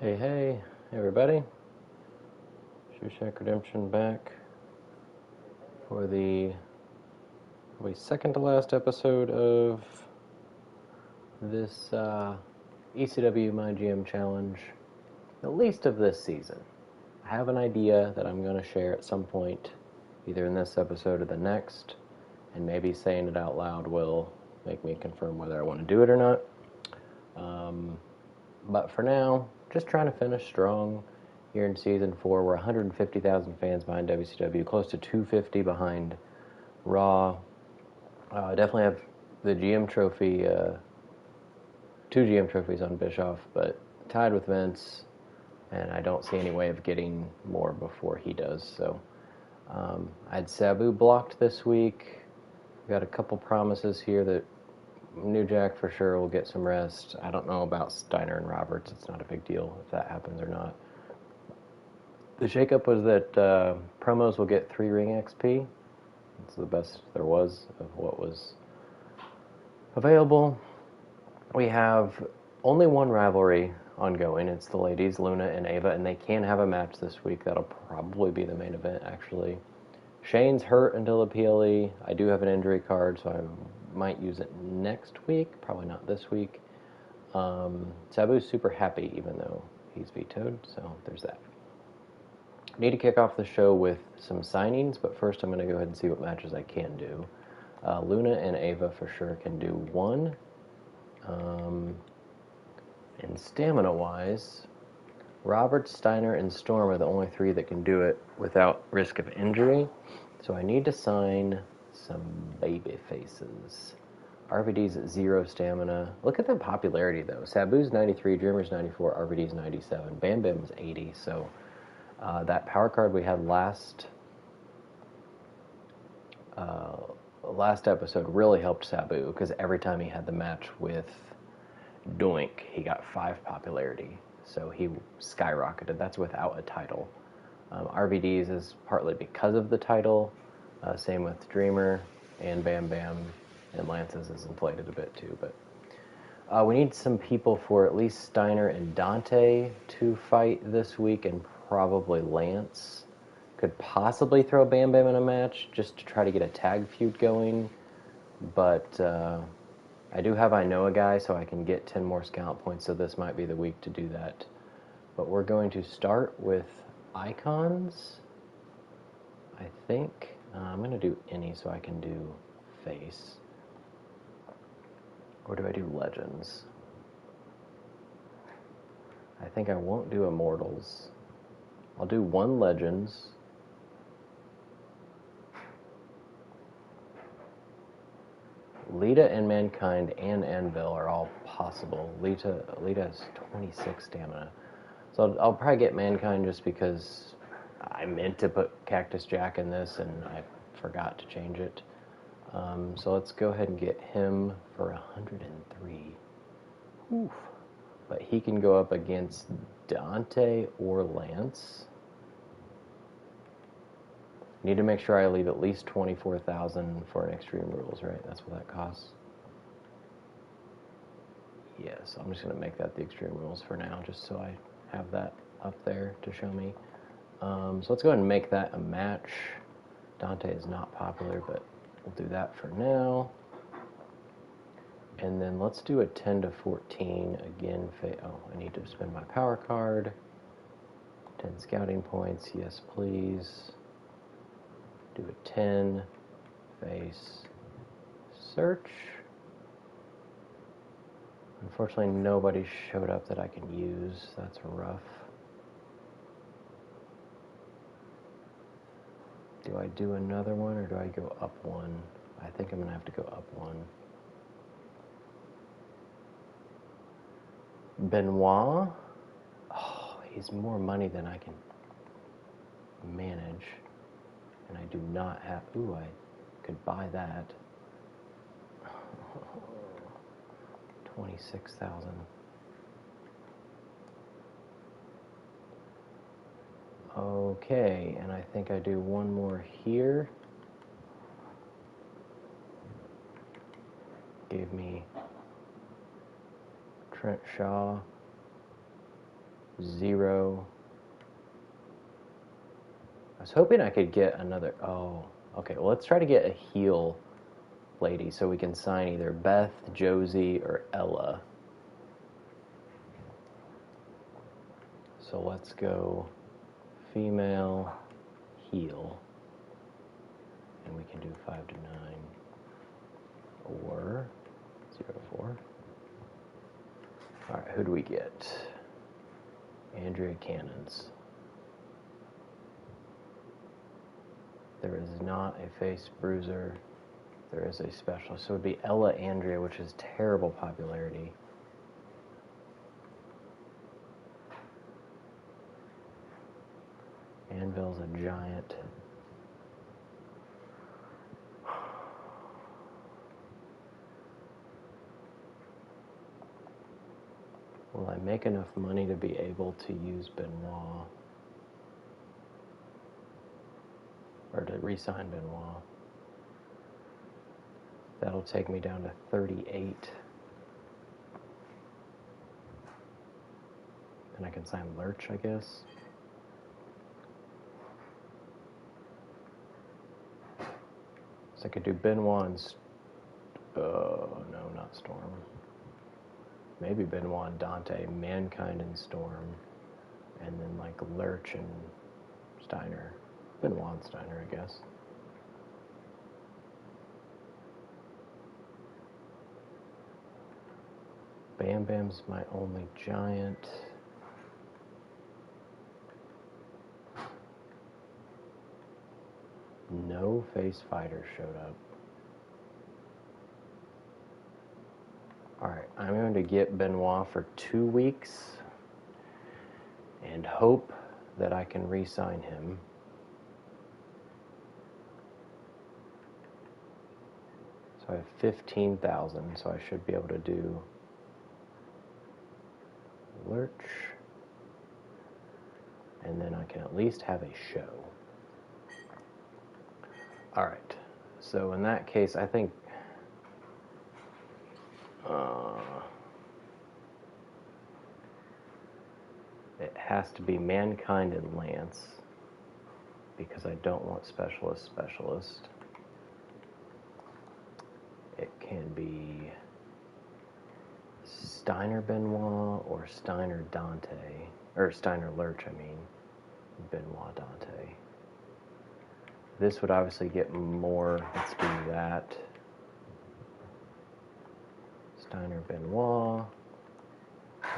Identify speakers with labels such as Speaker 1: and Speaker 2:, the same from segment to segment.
Speaker 1: Hey, everybody. Shoeshak Redemption back for the probably second to last episode of this ECW MyGM challenge, at least of this season. I have an idea that I'm going to share at some point, either in this episode or the next, and maybe saying it out loud will make me confirm whether I want to do it or not. But for now, just trying to finish strong here in Season 4. We're 150,000 fans behind WCW, close to 250 behind Raw. Definitely have the GM trophy, 2 GM trophies on Bischoff, but tied with Vince, and I don't see any way of getting more before he does. So I had Sabu blocked this week. Got a couple promises here that New Jack for sure will get some rest. I don't know about Steiner and Roberts. It's not a big deal if that happens or not. The shakeup was that promos will get 3 ring XP. It's the best there was of what was available. We have only one rivalry ongoing. It's the ladies, Luna and Ava, and they can have a match this week. That'll probably be the main event, actually. Shane's hurt until the PLE. I do have an injury card, so I might use it next week. Probably not this week. Sabu's super happy, even though he's vetoed, so there's that. Need to kick off the show with some signings, but first I'm going to go ahead and see what matches I can do. Luna and Ava for sure can do one. And stamina-wise, Robert, Steiner, and Storm are the only 3 that can do it without risk of injury. So I need to sign some baby faces. RVD's at 0 stamina. Look at that popularity, though. Sabu's 93, Dreamer's 94, RVD's 97. Bam Bam's 80, so that power card we had last episode really helped Sabu, because every time he had the match with Doink, he got 5 popularity. So he skyrocketed. That's without a title. RVD's is partly because of the title. Same with Dreamer and Bam Bam, and Lance's is inflated a bit too. But we need some people for at least Steiner and Dante to fight this week, and probably Lance. Could possibly throw Bam Bam in a match just to try to get a tag feud going. But I do have I Know a Guy, so I can get 10 more scout points, so this might be the week to do that. But we're going to start with icons, I think. I'm going to do any so I can do face. Or do I do legends? I think I won't do immortals. I'll do 1 legends. Lita and Mankind and Anvil are all possible. Lita has 26 stamina. So I'll probably get Mankind just because I meant to put Cactus Jack in this and I forgot to change it. So let's go ahead and get him for 103. Oof. But he can go up against Dante or Lance. Need to make sure I leave at least 24,000 for an Extreme Rules, right? That's what that costs. Yeah, so I'm just going to make that the Extreme Rules for now, just so I have that up there to show me. So let's go ahead and make that a match. Dante is not popular, but we'll do that for now. And then let's do a 10 to 14 again. I need to spend my power card. 10 scouting points, yes please. Do a 10, face, search. Unfortunately, nobody showed up that I can use. That's rough. Do I do another one, or do I go up 1? I think I'm going to have to go up 1. Benoit? Oh, he's more money than I can manage. And I do not have... Ooh, I could buy that. 26,000. Okay, and I think I do 1 more here. Gave me Trent Shaw. 0. I was hoping I could get another... Oh, okay. Well, let's try to get a heel lady so we can sign either Beth, Josie, or Ella. So let's go female heel. And we can do 5 to 9. Or 0 to 4. Alright, who do we get? Andrea Cannons. There is not a face bruiser. There is a specialist. So it would be Ella Andrea, which is terrible popularity. Anvil's a giant. Will I make enough money to be able to use Benoit? Or to re-sign Benoit? That'll take me down to 38. And I can sign Lurch, I guess. So I could do Benoit and... no, not Storm. Maybe Benoit and Dante, Mankind and Storm, and then like Lurch and Steiner. Benoit and Steiner, I guess. Bam Bam's my only giant. No face fighters showed up. Alright, I'm going to get Benoit for 2 weeks and hope that I can re-sign him. So I have 15,000, so I should be able to do Lurch. And then I can at least have a show. Alright, so in that case, I think it has to be Mankind and Lance, because I don't want specialist. It can be Steiner Benoit or Steiner Dante, or Steiner Lurch, I mean, Benoit Dante. This would obviously get more. Let's do that. Steiner Benoit,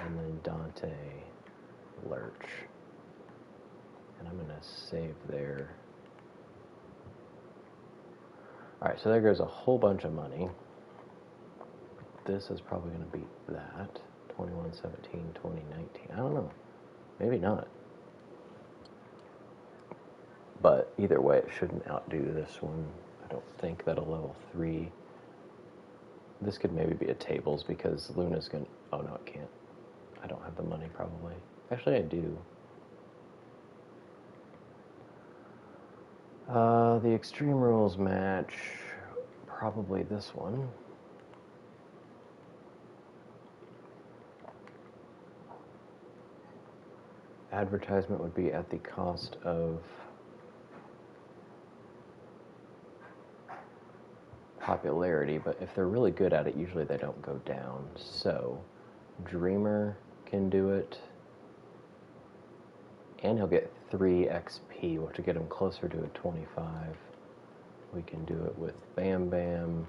Speaker 1: and then Dante Lurch. And I'm going to save there. Alright, so there goes a whole bunch of money. This is probably going to beat that. 2117, 2019. I don't know. Maybe not. But either way, it shouldn't outdo this one. I don't think that a level 3... This could maybe be a tables because Luna's going to... Oh, no, it can't. I don't have the money, probably. Actually, I do. The Extreme Rules match, probably this one. Advertisement would be at the cost of popularity, but if they're really good at it, usually they don't go down. So, Dreamer can do it, and he'll get 3 XP, which will get him closer to a 25. We can do it with Bam Bam,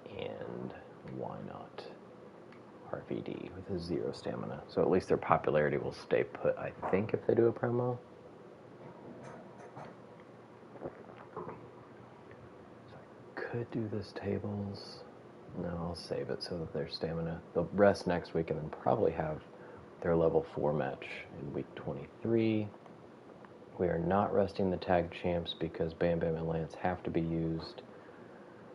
Speaker 1: and why not RVD with his 0 stamina. So at least their popularity will stay put, I think, if they do a promo. So I could do this tables. No, I'll save it so that their stamina... They'll rest next week and then probably have their level 4 match in week 23. We are not resting the tag champs because Bam Bam and Lance have to be used.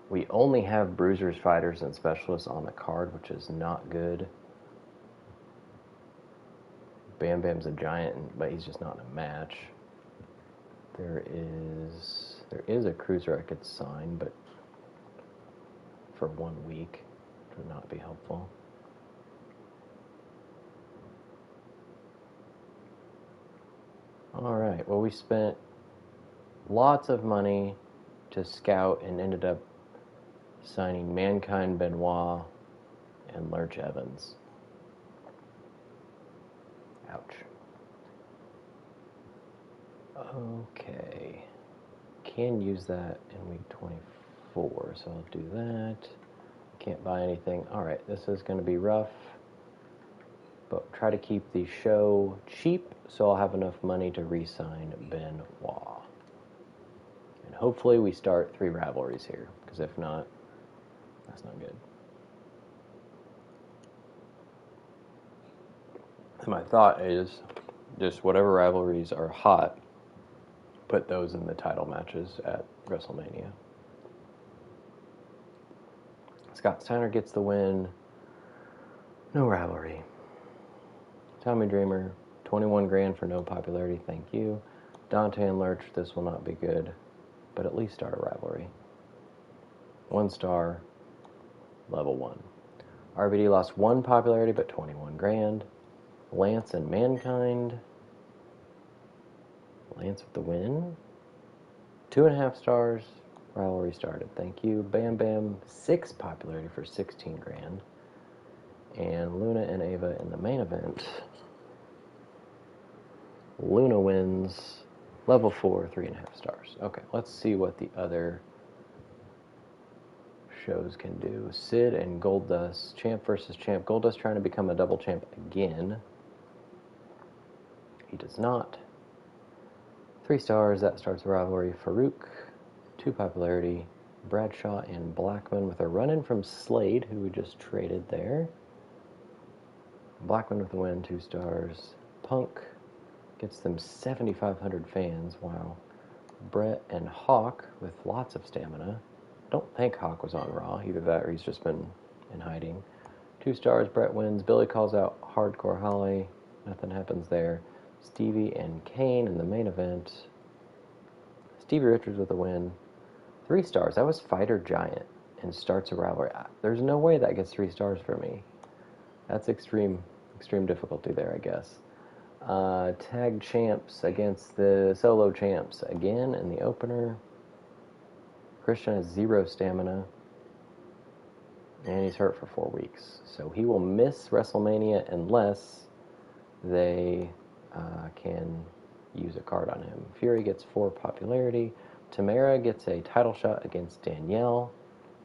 Speaker 1: We only have bruisers, fighters, and specialists on the card, which is not good. Bam Bam's a giant, but he's just not in a match. There is a cruiser I could sign, but for 1 week, would not be helpful. Alright, well, we spent lots of money to scout and ended up signing Mankind, Benoit, and Lurch Evans. Ouch. Okay. Can use that in week 24, so I'll do that. Can't buy anything. Alright, this is going to be rough, but try to keep the show cheap so I'll have enough money to re-sign Benoit. And hopefully we start 3 rivalries here, because if not, that's not good. And my thought is just whatever rivalries are hot, put those in the title matches at WrestleMania. Scott Steiner gets the win. No rivalry. Tommy Dreamer, 21 grand for no popularity, thank you. Dante and Lurch, this will not be good, but at least start a rivalry. 1 star, level 1. RVD lost 1 popularity, but 21 grand. Lance and Mankind. Lance with the win. 2.5 stars, rivalry started, thank you. Bam Bam, 6 popularity for 16 grand. And Luna and Ava in the main event. Luna wins, level 4, 3.5 stars. Okay, let's see what the other shows can do. Sid and Goldust, champ versus champ. Goldust trying to become a double champ again. He does not. 3 stars, that starts a rivalry. Farouk, 2 popularity. Bradshaw and Blackman with a run-in from Slade, who we just traded there. Blackman with the win, 2 stars. Punk gets them 7,500 fans. Wow. Brett and Hawk with lots of stamina. Don't think Hawk was on Raw. Either that or he's just been in hiding. 2 stars, Brett wins. Billy calls out Hardcore Holly. Nothing happens there. Stevie and Kane in the main event. Stevie Richards with a win. 3 stars. That was Fighter Giant and starts a rivalry. There's no way that gets 3 stars for me. That's extreme difficulty there, I guess. Tag champs against the solo champs again in the opener. Christian has 0 stamina, and he's hurt for 4 weeks, so he will miss WrestleMania unless they can use a card on him. Fury gets 4 popularity. Tamara gets a title shot against Danielle,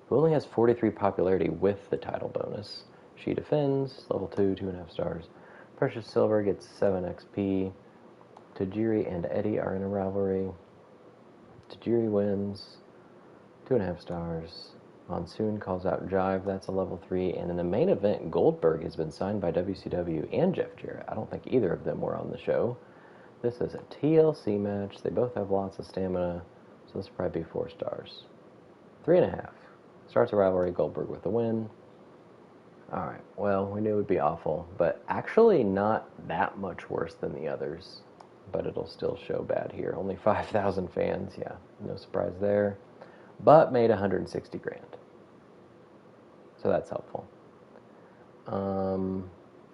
Speaker 1: who only has 43 popularity with the title bonus. She defends, level 2, 2.5 stars. Precious Silver gets 7 XP. Tajiri and Eddie are in a rivalry. Tajiri wins, 2.5 stars. Monsoon calls out Jive, that's a level 3. And in the main event, Goldberg has been signed by WCW and Jeff Jarrett. I don't think either of them were on the show. This is a TLC match. They both have lots of stamina, so this will probably be 4 stars. 3.5. Starts a rivalry, Goldberg with the win. Alright, well, we knew it would be awful, but actually not that much worse than the others. But it'll still show bad here. Only 5,000 fans, yeah, no surprise there. But made 160 grand. So that's helpful.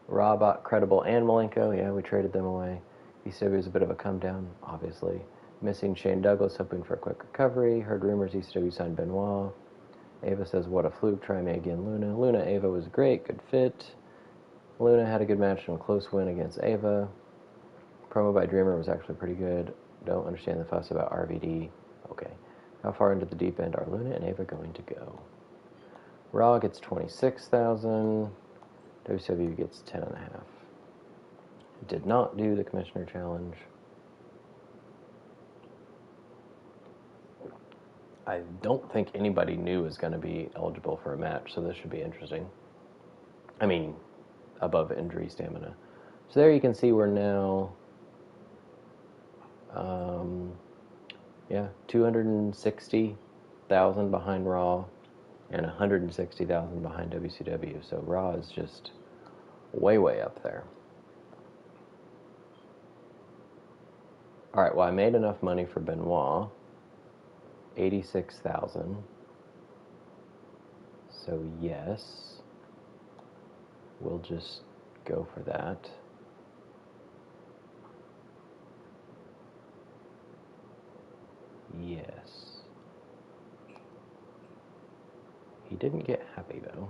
Speaker 1: Raw, Credible, and Malenko, yeah, we traded them away. ECW was a bit of a come down, obviously. Missing Shane Douglas, hoping for a quick recovery. Heard rumors ECW signed Benoit. Ava says, what a fluke, try me again, Luna. Luna, Ava was great, good fit. Luna had a good match and a close win against Ava. Promo by Dreamer was actually pretty good. Don't understand the fuss about RVD. Okay. How far into the deep end are Luna and Ava going to go? Raw gets 26,000. WCW gets 10.5. Did not do the Commissioner Challenge. I don't think anybody new is going to be eligible for a match, so this should be interesting. I mean, above injury stamina. So there you can see we're now, 260,000 behind Raw and 160,000 behind WCW. So Raw is just way, way up there. All right, well, I made enough money for Benoit. 86,000. So yes. we'll just go for that. Yes. He didn't get happy, though.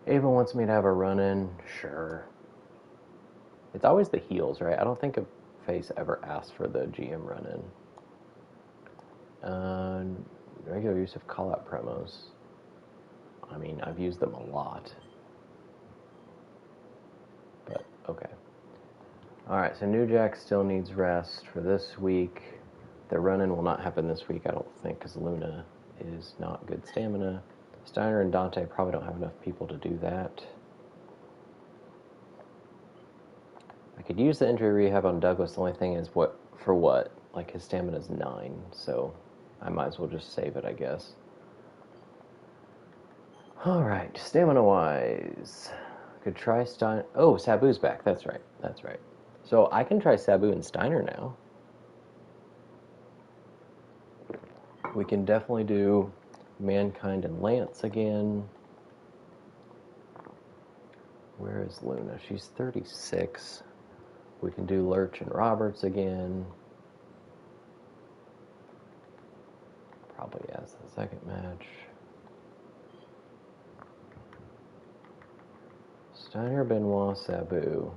Speaker 1: Ava wants me to have a run-in. Sure. It's always the heels, right? I don't think a face ever asked for the GM run-in. Regular use of call-out promos. I mean, I've used them a lot. But, okay. Alright, so New Jack still needs rest for this week. The run-in will not happen this week, I don't think, because Luna is not good stamina. Steiner and Dante probably don't have enough people to do that. I could use the injury rehab on Douglas. The only thing is, for what? Like, his stamina's 9, so I might as well just save it, I guess. Alright, stamina-wise. Could try Steiner. Oh, Sabu's back. That's right. That's right. So I can try Sabu and Steiner now. We can definitely do Mankind and Lance again. Where is Luna? She's 36. We can do Lurch and Roberts again. Probably as the second match. Steiner, Benoit, Sabu.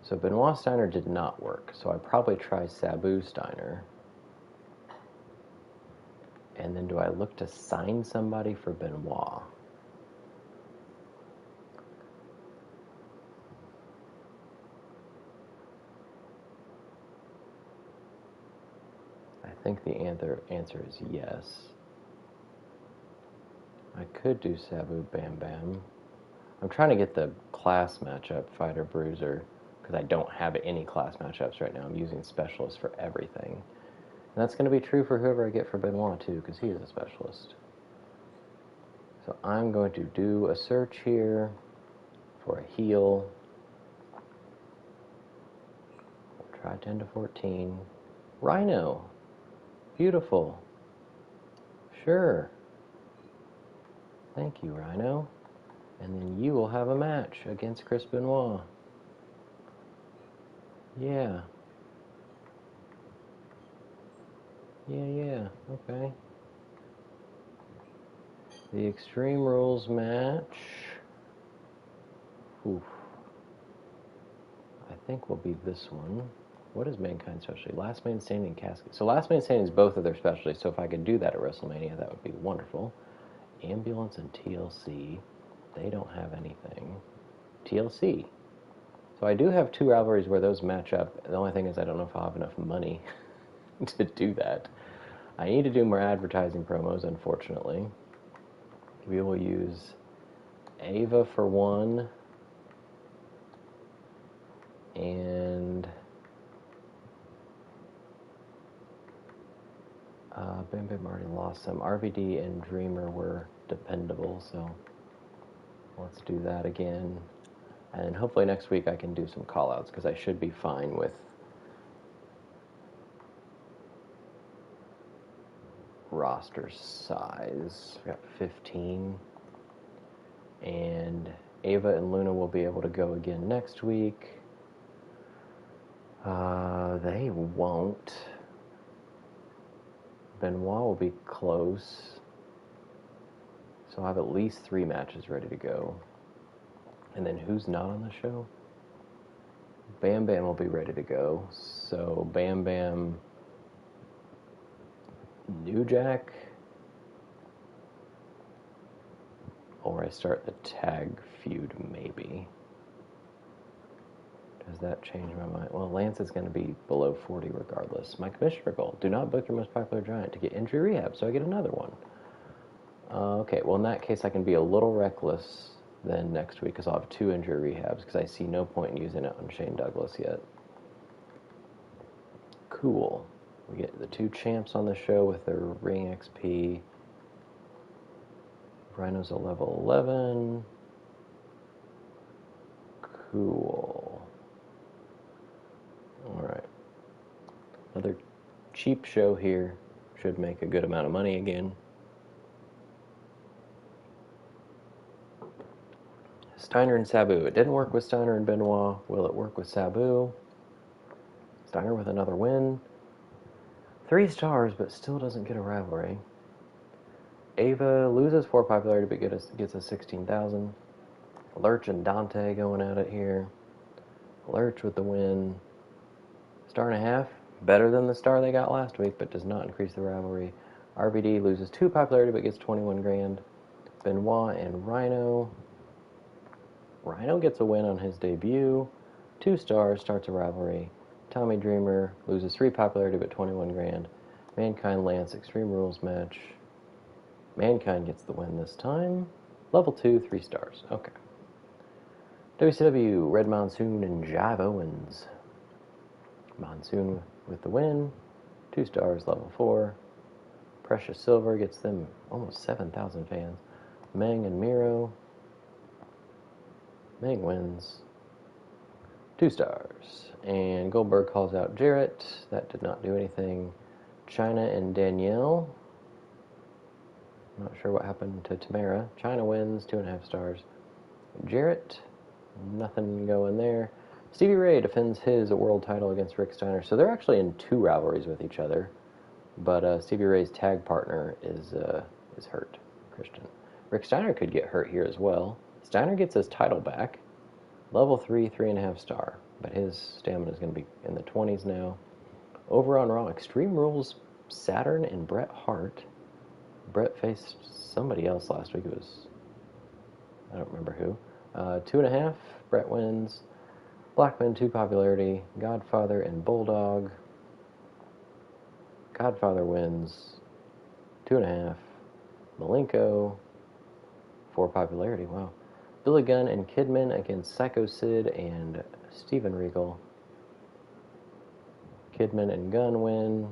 Speaker 1: So Benoit Steiner did not work, so I'd probably try Sabu Steiner. And then do I look to sign somebody for Benoit? I think the answer is yes. I could do Sabu Bam Bam. I'm trying to get the class matchup, Fighter Bruiser, because I don't have any class matchups right now. I'm using specialists for everything. And that's going to be true for whoever I get for Benoit, too, because he is a specialist. So I'm going to do a search here for a heel. We'll try 10 to 14. Rhino. Beautiful. Sure. Thank you, Rhino. And then you will have a match against Chris Benoit. Yeah. Yeah, okay. The Extreme Rules match. Oof. I think will be this one. What is Mankind's specialty? Last Man Standing Casket. So Last Man Standing is both of their specialties, so if I could do that at WrestleMania, that would be wonderful. Ambulance and TLC. They don't have anything. TLC. So I do have 2 rivalries where those match up. The only thing is I don't know if I'll have enough money to do that. I need to do more advertising promos, unfortunately. We will use Ava for one. And Bam Bam already lost some. RVD and Dreamer were dependable, so let's do that again. And hopefully next week I can do some call-outs, because I should be fine with roster size. We got 15. And Ava and Luna will be able to go again next week. They won't. Benoit will be close. So I have at least 3 matches ready to go. And then who's not on the show? Bam Bam will be ready to go. So Bam Bam, New Jack, or I start the tag feud maybe. Does that change my mind? Well, Lance is going to be below 40 regardless. My commissioner goal: do not book your most popular giant to get injury rehab, so I get another one. Okay, well in that case I can be a little reckless then next week, because I'll have 2 injury rehabs, because I see no point in using it on Shane Douglas yet. Cool. We get the 2 champs on the show with their ring XP. Rhino's a level 11. Cool. Alright. Another cheap show here. Should make a good amount of money again. Steiner and Sabu. It didn't work with Steiner and Benoit. Will it work with Sabu? Steiner with another win. 3 stars, but still doesn't get a rivalry. Ava loses 4 popularity, but gets us 16,000. Lurch and Dante going at it here. Lurch with the win. 1.5 stars. Better than the star they got last week, but does not increase the rivalry. RVD loses 2 popularity, but gets 21 grand. Benoit and Rhino. Rhino gets a win on his debut. 2 stars, starts a rivalry. Tommy Dreamer loses 3 popularity, but 21 grand. Mankind Lance Extreme Rules match. Mankind gets the win this time. Level 2, 3 stars. Okay. WCW, Red Monsoon and Jive Owens. Monsoon with the win. 2 stars, level 4. Precious Silver gets them almost 7,000 fans. Meng and Miro. Meng wins. 2 stars. And Goldberg calls out Jarrett. That did not do anything. Chyna and Danielle. I'm not sure what happened to Tamara. Chyna wins, 2.5 stars. Jarrett, nothing going there. Stevie Ray defends his world title against Rick Steiner. So they're actually in 2 rivalries with each other. But Stevie Ray's tag partner is hurt, Christian. Rick Steiner could get hurt here as well. Steiner gets his title back. Level 3, 3.5 star. But his stamina is going to be in the 20s now. Over on Raw, Extreme Rules, Saturn and Bret Hart. Bret faced somebody else last week. It was, I don't remember who. 2.5, Bret wins. Blackman, 2 popularity. Godfather and Bulldog. Godfather wins. 2.5. Malenko, 4 popularity. Wow. Billy Gunn and Kidman against Psycho Sid and Steven Regal. Kidman and Gunn win.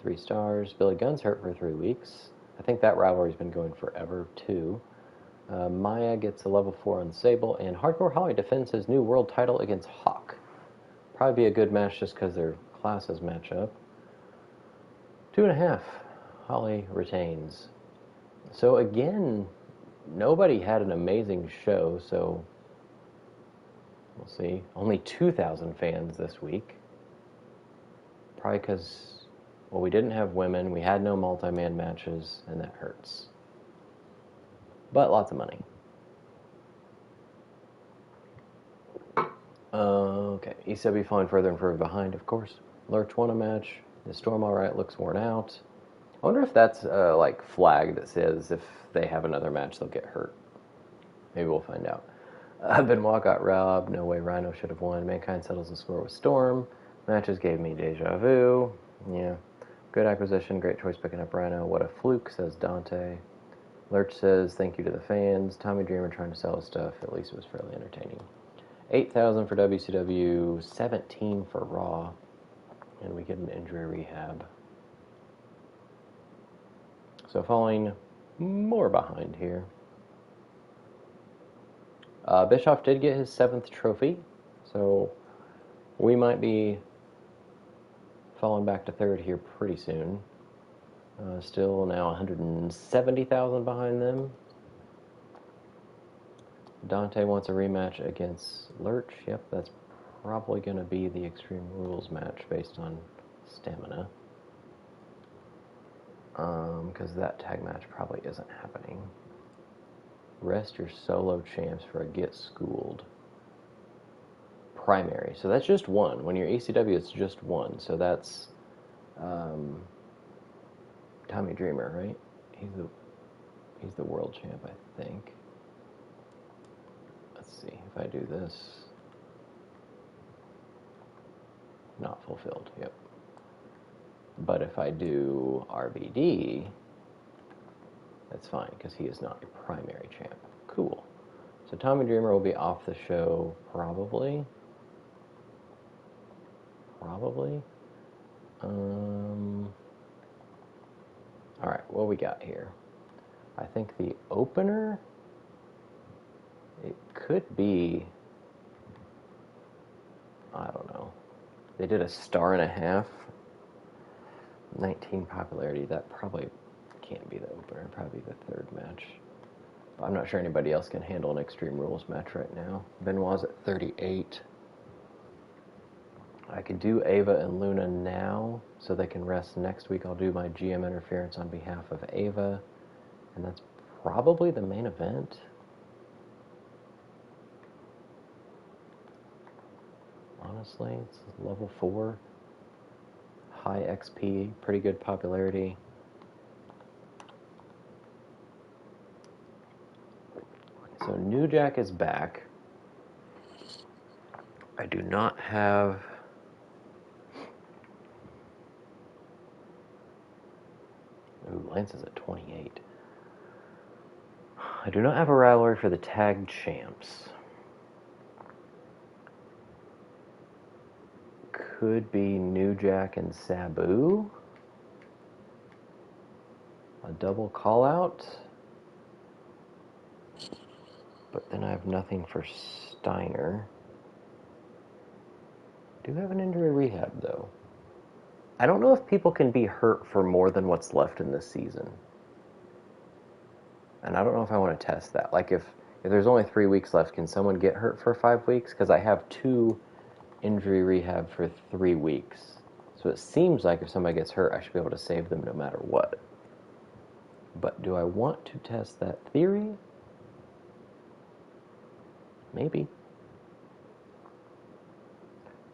Speaker 1: 3 stars. Billy Gunn's hurt for 3 weeks. I think that rivalry's been going forever, too. Maya gets a level 4 on Sable, and Hardcore Holly defends his new world title against Hawk. Probably be a good match just because their classes match up. 2.5. Holly retains. So again, nobody had an amazing show, so we'll see. Only 2,000 fans this week. Probably because, well, we didn't have women, we had no multi-man matches, and that hurts. But lots of money. Okay, ECW falling further and further behind, of course. Lurch won a match. The Storm Alright looks worn out. I wonder if that's like flag that says if they have another match, they'll get hurt. Maybe we'll find out. Benoit got robbed. No way Rhino should have won. Mankind settles the score with Storm. Matches gave me deja vu. Yeah. Good acquisition. Great choice picking up Rhino. What a fluke, says Dante. Lurch says, thank you to the fans. Tommy Dreamer trying to sell his stuff. At least it was fairly entertaining. 8,000 for WCW, 17 for Raw. And we get an injury rehab. So falling more behind here. Bischoff did get his 7th trophy. So we might be falling back to 3rd here pretty soon. Still now 170,000 behind them. Dante wants a rematch against Lurch. Yep, that's probably going to be the Extreme Rules match based on stamina. Because that tag match probably isn't happening. Rest your solo champs for a get schooled primary. So that's just one. When you're ECW, it's just one. So that's Tommy Dreamer, right? He's the world champ, I think. Let's see if I do this. Not fulfilled. Yep. But if I do RVD, that's fine because he is not a primary champ. Cool. So Tommy Dreamer will be off the show probably. All right, what we got here? I think the opener, it could be, I don't know. They did a 1.5 stars. 19 popularity. That probably can't be the opener. Probably the 3rd match. I'm not sure anybody else can handle an Extreme Rules match right now. Benoit's at 38. I could do Ava and Luna now, so they can rest next week. I'll do my GM interference on behalf of Ava, and that's probably the main event. Honestly, it's level 4. High XP, pretty good popularity. So New Jack is back. I do not have... Ooh, Lance is at 28. I do not have a rivalry for the tag champs. Could be New Jack and Sabu. A double call out. But then I have nothing for Steiner. Do have an injury rehab though. I don't know if people can be hurt for more than what's left in this season. And I don't know if I want to test that. Like if there's only 3 weeks left, can someone get hurt for 5 weeks? Because I have 2 injury rehab for 3 weeks. So it seems like if somebody gets hurt, I should be able to save them no matter what. But do I want to test that theory? Maybe.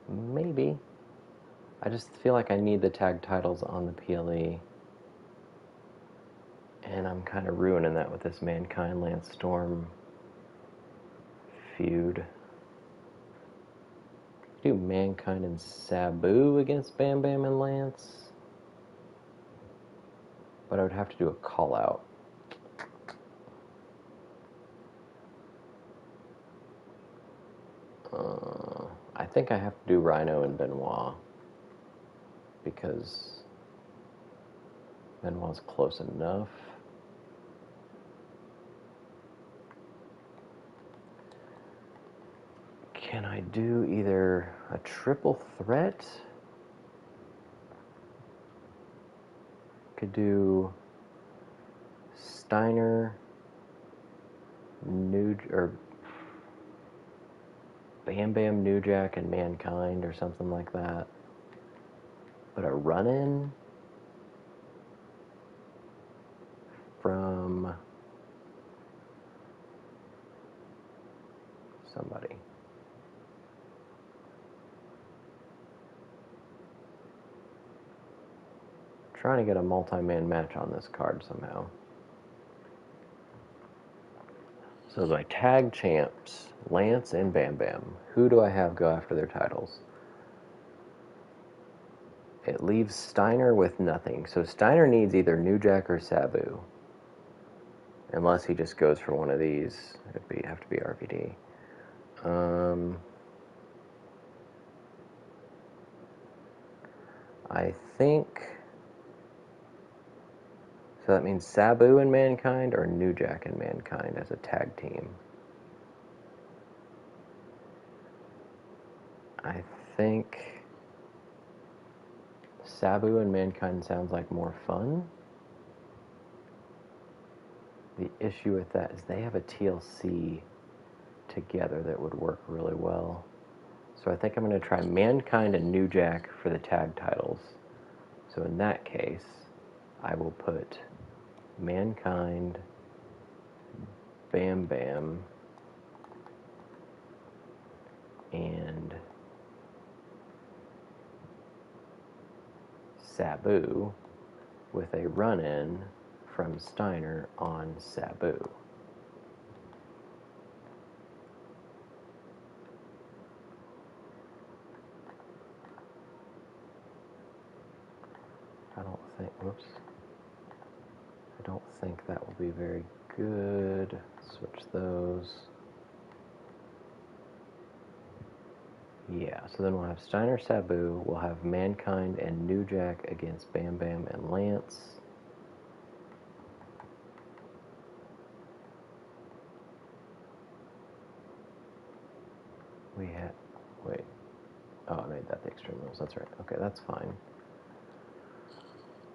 Speaker 1: Maybe. I just feel like I need the tag titles on the PLE. And I'm kind of ruining that with this Mankind Lance Storm feud. Do Mankind and Sabu against Bam Bam and Lance. But I would have to do a call out. I think I have to do Rhino and Benoit. Because Benoit's close enough. Can I do either a triple threat? Could do Steiner, Bam Bam, New Jack, and Mankind or something like that. But a run-in from somebody. Trying to get a multi-man match on this card somehow. So my tag champs, Lance and Bam Bam. Who do I have go after their titles? It leaves Steiner with nothing. So Steiner needs either New Jack or Sabu. Unless he just goes for one of these. It'd have to be RVD. I think... So that means Sabu and Mankind or New Jack and Mankind as a tag team. I think Sabu and Mankind sounds like more fun. The issue with that is they have a TLC together that would work really well. So I think I'm going to try Mankind and New Jack for the tag titles. So in that case, I will put Mankind, Bam Bam, and Sabu with a run-in from Steiner on Sabu. I don't think that will be very good. Switch those. Yeah, so then we'll have Steiner, Sabu, we'll have Mankind and New Jack against Bam Bam and Lance. Wait. Oh, I made that the Extreme Rules, that's right. Okay, that's fine.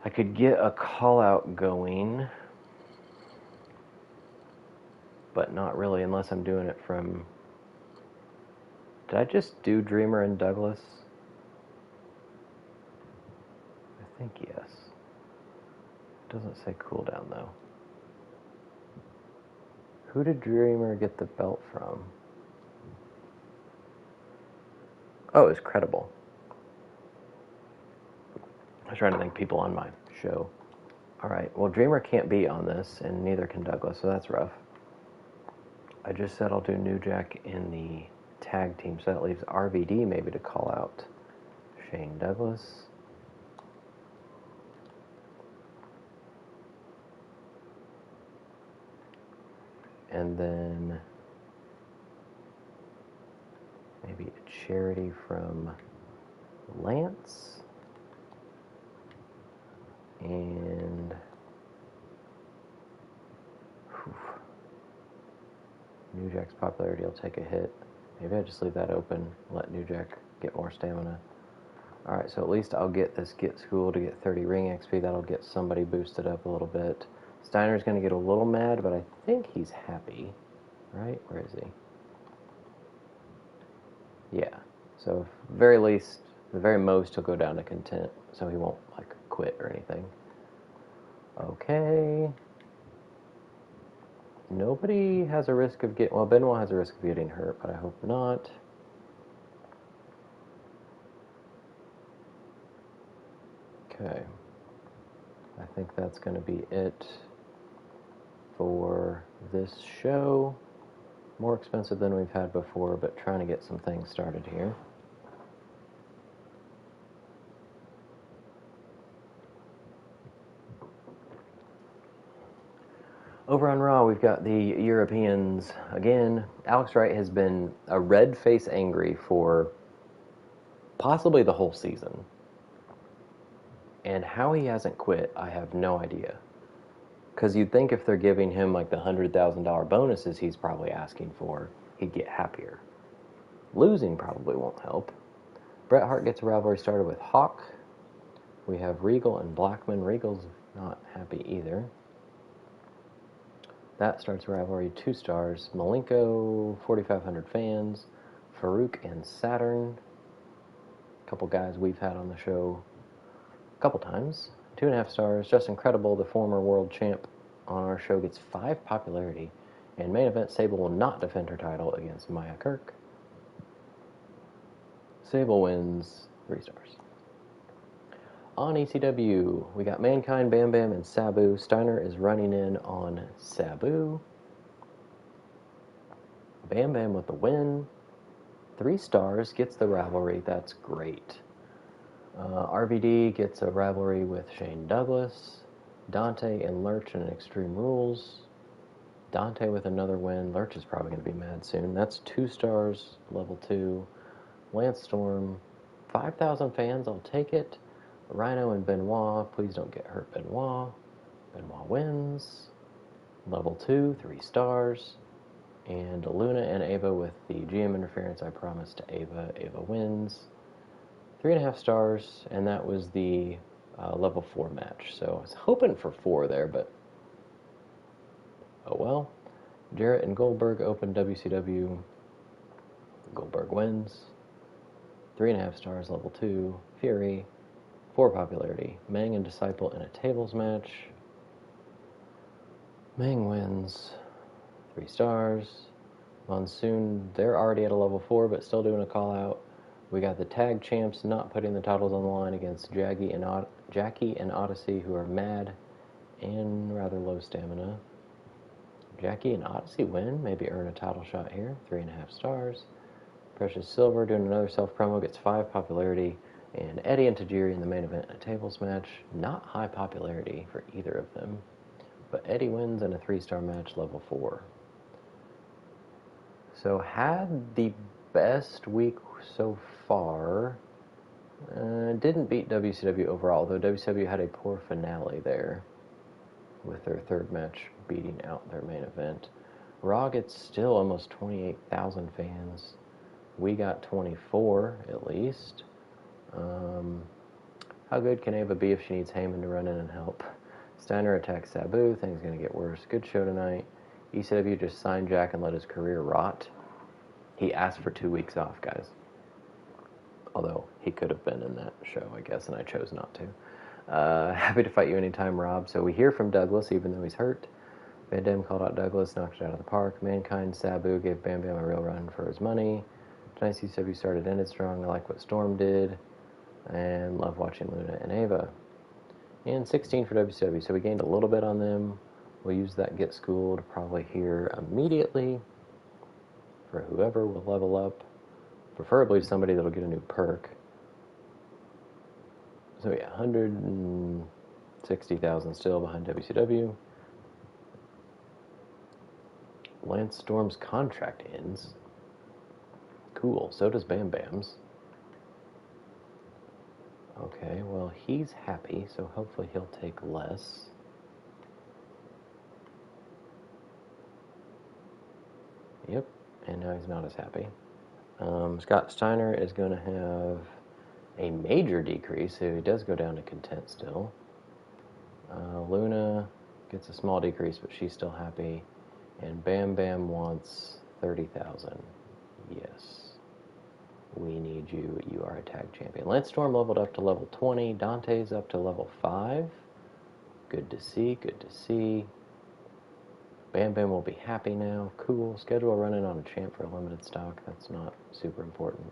Speaker 1: I could get a call-out going. but not really unless I'm doing it from... Did I just do Dreamer and Douglas? I think yes. It doesn't say cooldown though. Who did Dreamer get the belt from? Oh, it's Credible. I was trying to think people on my show. Alright, well Dreamer can't be on this, and neither can Douglas, so that's rough. I just said I'll do New Jack in the tag team, so that leaves RVD maybe to call out Shane Douglas. And then maybe a charity from Lance. And New Jack's popularity will take a hit. Maybe I just leave that open, let New Jack get more stamina. Alright, so at least I'll get this Get School to get 30 ring XP. That'll get somebody boosted up a little bit. Steiner's going to get a little mad, but I think he's happy. Right? Where is he? Yeah. So, very least, the very most, he'll go down to content, so he won't, like, quit or anything. Okay. Nobody has a risk of getting... Well, Benoit has a risk of getting hurt, but I hope not. Okay. I think that's going to be it for this show. More expensive than we've had before, but trying to get some things started here. Over on Raw, we've got the Europeans again. Alex Wright has been a red-face angry for possibly the whole season. And how he hasn't quit, I have no idea. Because you'd think if they're giving him like the $100,000 bonuses he's probably asking for, he'd get happier. Losing probably won't help. Bret Hart gets a rivalry started with Hawk. We have Regal and Blackman. Regal's not happy either. That starts a rivalry, 2 stars. Malenko, 4,500 fans. Farouk and Saturn. A couple guys we've had on the show a couple times. 2.5 stars. Just Incredible, the former world champ on our show, gets 5 popularity. And main event, Sable will not defend her title against Maya Kirk. Sable wins 3 stars. On ECW, we got Mankind, Bam Bam, and Sabu. Steiner is running in on Sabu. Bam Bam with the win. 3 stars, gets the rivalry. That's great. RVD gets a rivalry with Shane Douglas. Dante and Lurch in Extreme Rules. Dante with another win. Lurch is probably going to be mad soon. That's 2 stars, level 2. Lance Storm, 5,000 fans, I'll take it. Rhino and Benoit, please don't get hurt, Benoit. Benoit wins. Level 2, 3 stars. And Luna and Ava with the GM interference I promised to Ava. Ava wins. 3.5 stars, and that was the level 4 match. So I was hoping for 4 there, but oh well. Jarrett and Goldberg open WCW. Goldberg wins. 3.5 stars, level 2. Fury, 4 popularity. Meng and Disciple in a tables match. Meng wins. 3 stars. Monsoon, they're already at a level 4, but still doing a call out. We got the tag champs not putting the titles on the line against Jackie and Odyssey, who are mad and rather low stamina. Jackie and Odyssey win, maybe earn a title shot here. 3.5 stars. Precious Silver doing another self-promo, gets 5 popularity. And Eddie and Tajiri in the main event in a tables match. Not high popularity for either of them. But Eddie wins in a 3-star match, level 4. So had the best week so far. Didn't beat WCW overall, though WCW had a poor finale there with their 3rd match beating out their main event. Raw gets still almost 28,000 fans. We got 24, at least. How good can Ava be if she needs Heyman to run in and help? Steiner attacks Sabu. Things going to get worse. Good show tonight. ECW just signed Jack and let his career rot. He asked for 2 weeks off, guys. Although he could have been in that show, I guess, and I chose not to. Happy to fight you anytime, Rob. So we hear from Douglas, even though he's hurt. Van Dam called out Douglas, knocked it out of the park. Mankind, Sabu gave Bam Bam a real run for his money. Tonight's ECW started ended strong. I like what Storm did. And love watching Luna and Ava. And 16 for WCW, so we gained a little bit on them. We'll use that Get Schooled probably here immediately for whoever will level up. Preferably somebody that'll get a new perk. So yeah, 160,000 still behind WCW. Lance Storm's contract ends. Cool, so does Bam Bam's. Okay, well, he's happy, so hopefully he'll take less. Yep, and now he's not as happy. Scott Steiner is going to have a major decrease, so he does go down to content still. Luna gets a small decrease, but she's still happy. And Bam Bam wants 30,000. Yes. We need you. You are a tag champion. Lance Storm leveled up to level 20. Dante's up to level 5. Good to see. Good to see. Bam Bam will be happy now. Cool. Schedule running on a champ for a limited stock. That's not super important.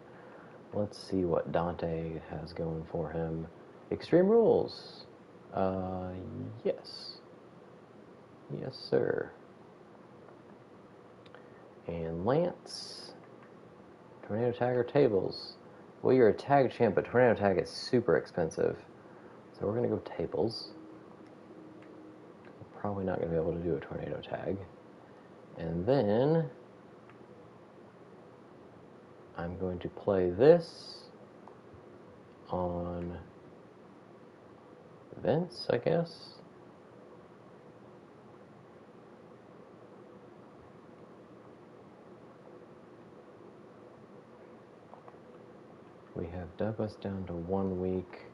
Speaker 1: Let's see what Dante has going for him. Extreme Rules. Yes. Yes, sir. And Lance. Tornado Tag or tables? Well, you're a tag champ, but Tornado Tag is super expensive. So we're going to go tables. Probably not going to be able to do a Tornado Tag. And then I'm going to play this on Vince, I guess. We have Douglas down to 1 week.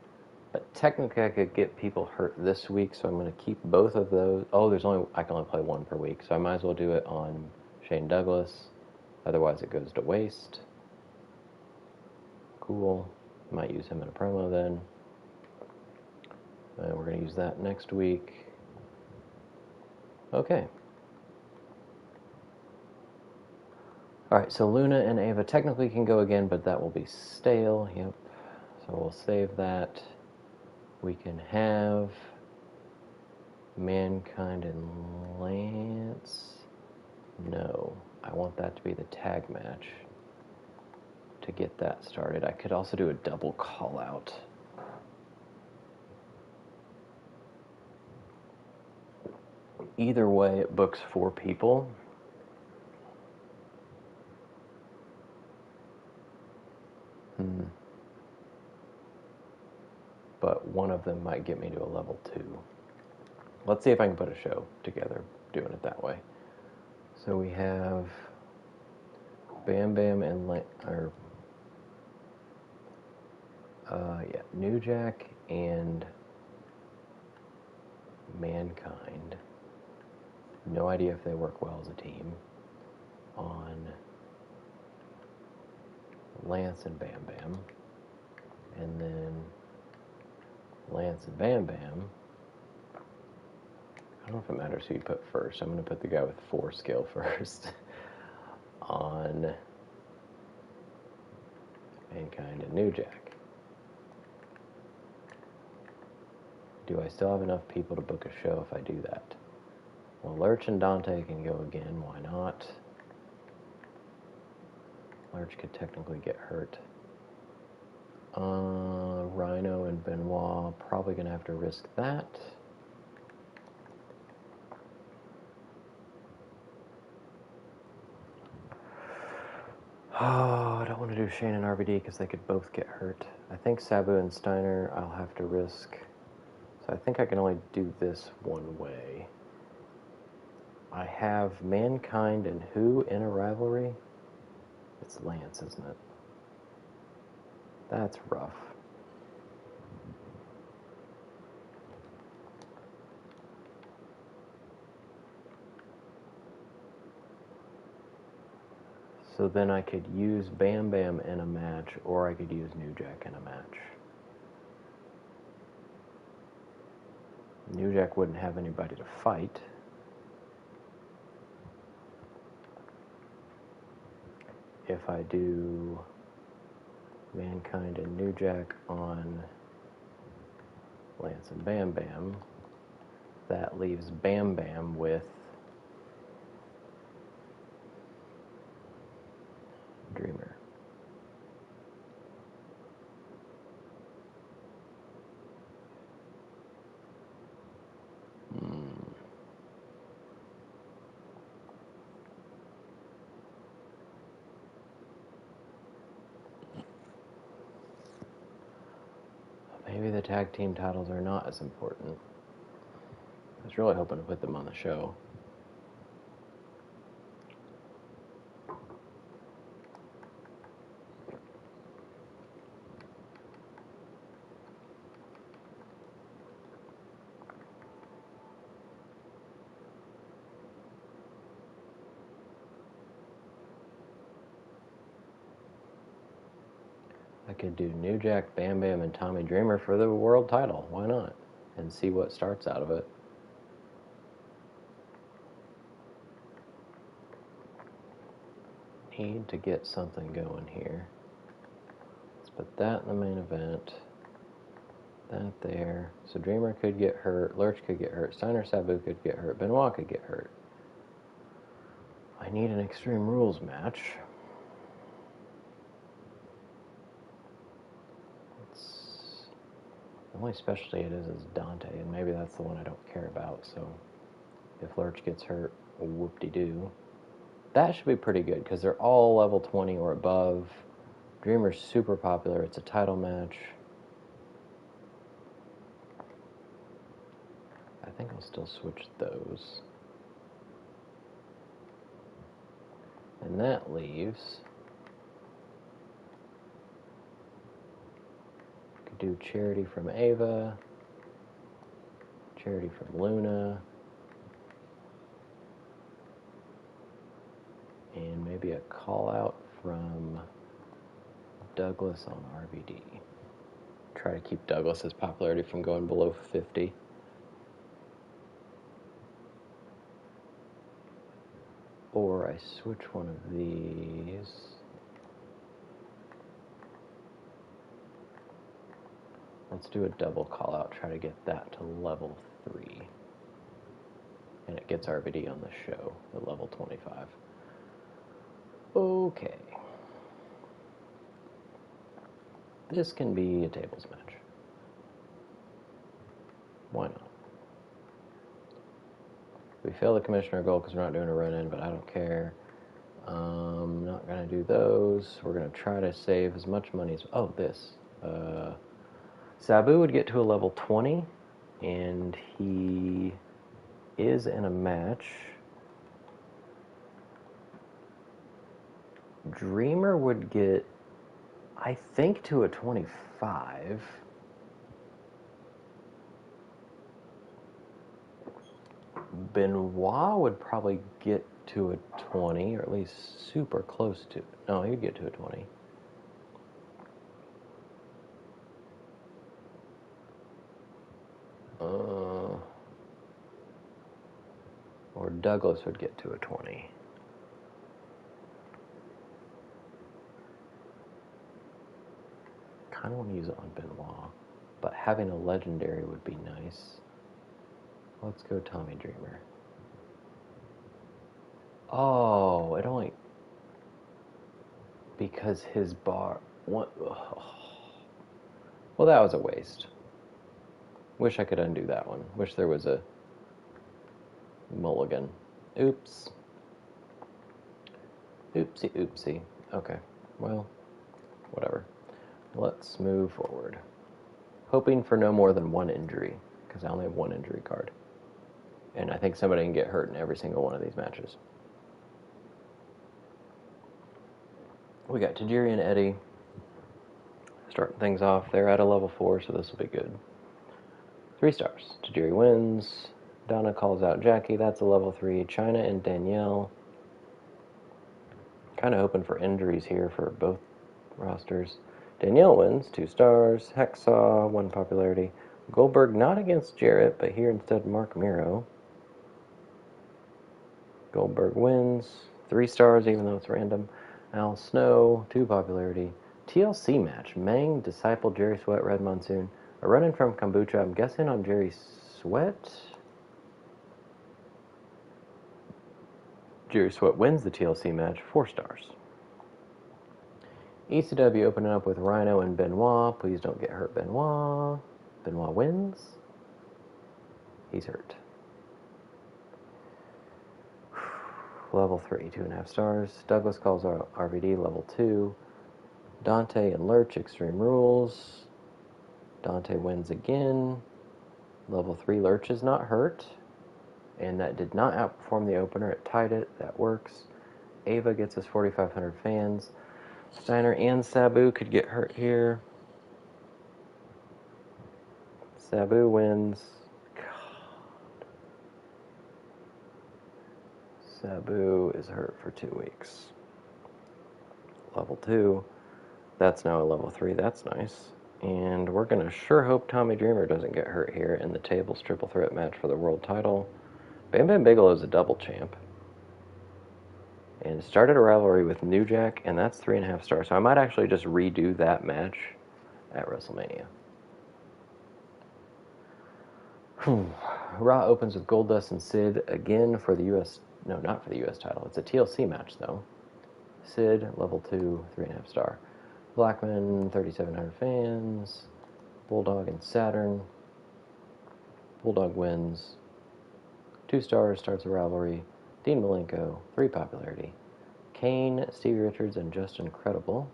Speaker 1: But technically I could get people hurt this week, so I'm going to keep both of those. Oh, I can only play one per week, so I might as well do it on Shane Douglas. Otherwise it goes to waste. Cool. Might use him in a promo then. And we're going to use that next week. Okay. Alright, so Luna and Ava technically can go again, but that will be stale. Yep. So we'll save that. We can have Mankind and Lance. No, I want that to be the tag match to get that started. I could also do a double call out. Either way, it books 4 people. But one of them might get me to a level 2. Let's see if I can put a show together doing it that way. So we have Bam Bam and New Jack and Mankind. No idea if they work well as a team. On Lance and Bam Bam. And then Lance and Bam Bam. I don't know if it matters who you put first. I'm going to put the guy with 4 skill first. On Mankind and New Jack. Do I still have enough people to book a show if I do that? Well, Lurch and Dante can go again. Why not? Lurch could technically get hurt. Rhino and Benoit, probably going to have to risk that. Oh, I don't want to do Shane and RVD because they could both get hurt. I think Sabu and Steiner I'll have to risk. So I think I can only do this one way. I have Mankind and who in a rivalry? It's Lance, isn't it? That's rough. So then I could use Bam Bam in a match, or I could use New Jack in a match. New Jack wouldn't have anybody to fight. If I do Mankind and New Jack on Lance and Bam Bam, that leaves Bam Bam with Dreamer. Maybe the tag team titles are not as important. I was really hoping to put them on the show. I could do New Jack, Bam Bam, and Tommy Dreamer for the world title. Why not? And see what starts out of it. Need to get something going here. Let's put that in the main event. That there. So Dreamer could get hurt. Lurch could get hurt. Steiner Sabu could get hurt. Benoit could get hurt. I need an Extreme Rules match. The only specialty it is Dante, and maybe that's the one I don't care about, so if Lurch gets hurt, whoop-de-doo. That should be pretty good, because they're all level 20 or above. Dreamer's super popular. It's a title match. I think I'll still switch those. And that leaves... could do Charity from Ava. Charity from Luna. And maybe a call-out from Douglas on RVD. Try to keep Douglas's popularity from going below 50. Or I switch one of these. Let's do a double call-out, try to get that to level 3. And it gets RVD on the show at level 25. Okay. This can be a tables match. Why not? We fail the commissioner goal because we're not doing a run-in, but I don't care. Not going to do those. We're going to try to save as much money as... Oh, this. Sabu would get to a level 20, and he is in a match. Dreamer would get, I think, to a 25. Benoit would probably get to a 20, or at least super close to it. No, he'd get to a 20. Or Douglas would get to a 20. Kind of want to use it on Benoit, but having a legendary would be nice. Let's go Tommy Dreamer. Oh, it only... because his bar... What? Oh. Well, that was a waste. Wish I could undo that one. Wish there was a mulligan. Oops. Oopsie, oopsie. Okay, well, whatever. Let's move forward. Hoping for no more than one injury, because I only have one injury card. And I think somebody can get hurt in every single one of these matches. We got Tajiri and Eddie starting things off. They're at a level 4, so this will be good. 3 stars. Tajiri wins. Donna calls out Jackie. That's a level 3. Chyna and Danielle. kind of hoping for injuries here for both rosters. Danielle wins, 2 stars. Hacksaw, 1 popularity. Goldberg not against Jarrett, but here instead Mark Miro. Goldberg wins, 3 stars even though it's random. Al Snow, 2 popularity. TLC match, Mang, Disciple, Jerry Sweat, Red Monsoon. A run-in from Kombucha, I'm guessing on Jerry Sweat. Jerry Sweat wins the TLC match, 4 stars. ECW opening up with Rhino and Benoit. Please don't get hurt, Benoit. Benoit wins. He's hurt. Level 3, 2.5 stars. Douglas calls RVD, level 2. Dante and Lurch, Extreme Rules. Dante wins again. Level 3, Lurch is not hurt. And that did not outperform the opener. It tied it. That works. Ava gets us 4,500 fans. Steiner and Sabu could get hurt here. Sabu wins. God. Sabu is hurt for 2 weeks. Level 2. That's now a level 3. That's nice. And we're going to sure hope Tommy Dreamer doesn't get hurt here in the tables triple threat match for the world title. Bam Bam Bigelow's a double champ. And started a rivalry with New Jack, and that's 3.5 stars. So I might actually just redo that match at WrestleMania. Raw opens with Goldust and Sid again for the U.S. No, not for the U.S. title. It's a TLC match, though. Sid, level 2, 3.5 star. Blackman, 3,700 fans. Bulldog and Saturn. Bulldog wins. 2 stars, starts a rivalry. Dean Malenko, 3 popularity. Kane, Stevie Richards, and Just Incredible.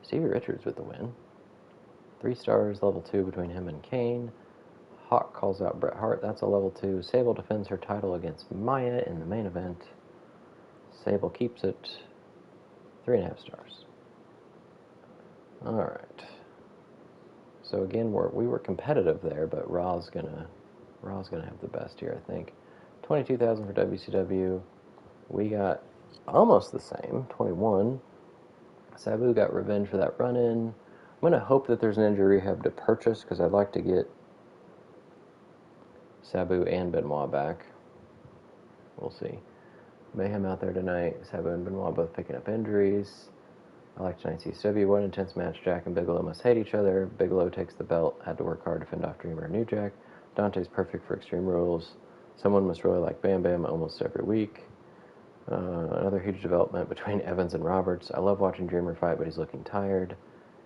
Speaker 1: Stevie Richards with the win. 3 stars, level 2 between him and Kane. Hawk calls out Bret Hart, that's a level 2. Sable defends her title against Maya in the main event. Sable keeps it. 3.5 stars. Alright. So again, we were competitive there, but Raw's gonna have the best here, I think. 22,000 for WCW. We got almost the same, 21. Sabu got revenge for that run-in. I'm going to hope that there's an injury rehab to purchase, because I'd like to get Sabu and Benoit back. We'll see. Mayhem out there tonight. Sabu and Benoit both picking up injuries. I like tonight's ECW. What an intense match. Jack and Bigelow must hate each other. Bigelow takes the belt. Had to work hard to fend off Dreamer and New Jack. Dante's perfect for Extreme Rules. Someone must really like Bam Bam almost every week. Another huge development between Evans and Roberts. I love watching Dreamer fight, but he's looking tired.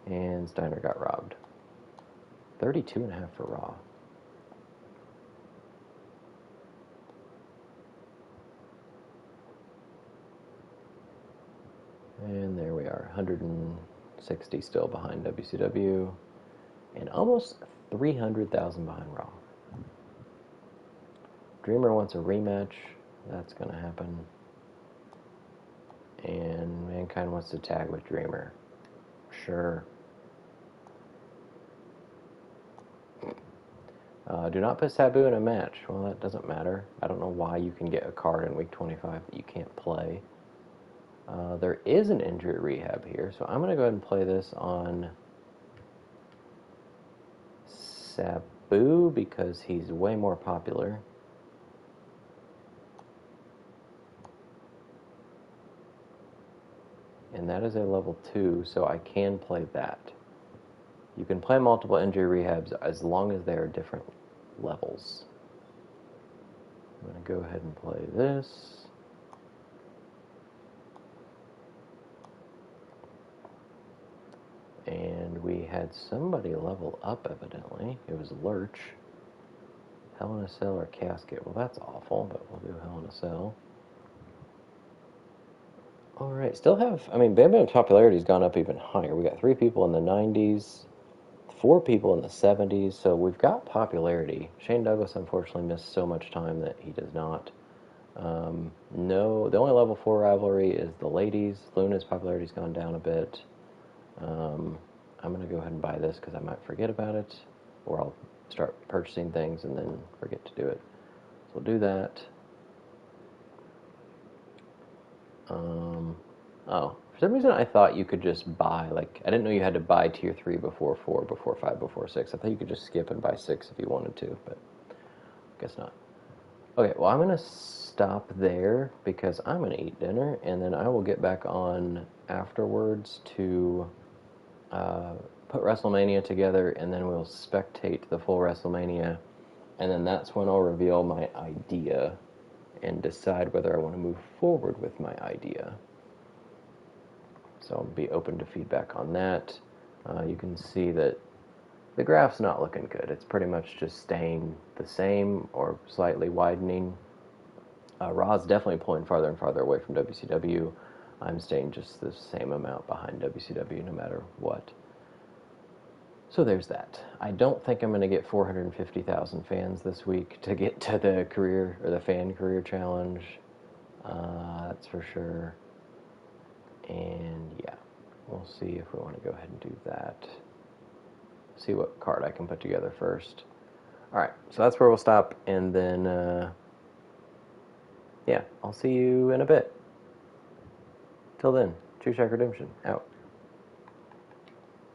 Speaker 1: And Steiner got robbed. 32.5 for Raw. And there we are, 160 still behind WCW. And almost 300,000 behind Raw. Dreamer wants a rematch. That's going to happen. And Mankind wants to tag with Dreamer. Sure. Do not put Sabu in a match. Well, that doesn't matter. I don't know why you can get a card in week 25 that you can't play. There is an injury rehab here, so I'm going to go ahead and play this on Sabu because he's way more popular. And that is a level 2, so I can play that. You can play multiple injury rehabs as long as they are different levels. I'm going to go ahead and play this. And we had somebody level up, evidently. It was Lurch. Hell in a Cell or Casket. Well, that's awful, but we'll do Hell in a Cell. Alright, still have, Bam Bam's popularity's gone up even higher. We got 3 people in the 90s, 4 people in the 70s, so we've got popularity. Shane Douglas, unfortunately, missed so much time that he does not. No, the only level 4 rivalry is the ladies. Luna's popularity's gone down a bit. I'm going to go ahead and buy this because I might forget about it, or I'll start purchasing things and then forget to do it. So we'll do that. Oh, for some reason I thought you could just buy, like, I didn't know you had to buy Tier 3 before 4, before 5, before 6. I thought you could just skip and buy 6 if you wanted to, but guess not. Okay, well, I'm going to stop there because I'm going to eat dinner, and then I will get back on afterwards to put Wrestlemania together, and then we'll spectate the full Wrestlemania, and then that's when I'll reveal my idea and decide whether I want to move forward with my idea. So I'll be open to feedback on that. You can see that the graph's not looking good. It's pretty much just staying the same or slightly widening. Raw's definitely pulling farther and farther away from WCW. I'm staying just the same amount behind WCW no matter what. So there's that. I don't think I'm going to get 450,000 fans this week to get to the career or the fan career challenge. That's for sure. And yeah, we'll see if we want to go ahead and do that. See what card I can put together first. Alright, so that's where we'll stop, and then, yeah, I'll see you in a bit. Till then, Two Shack Redemption, out.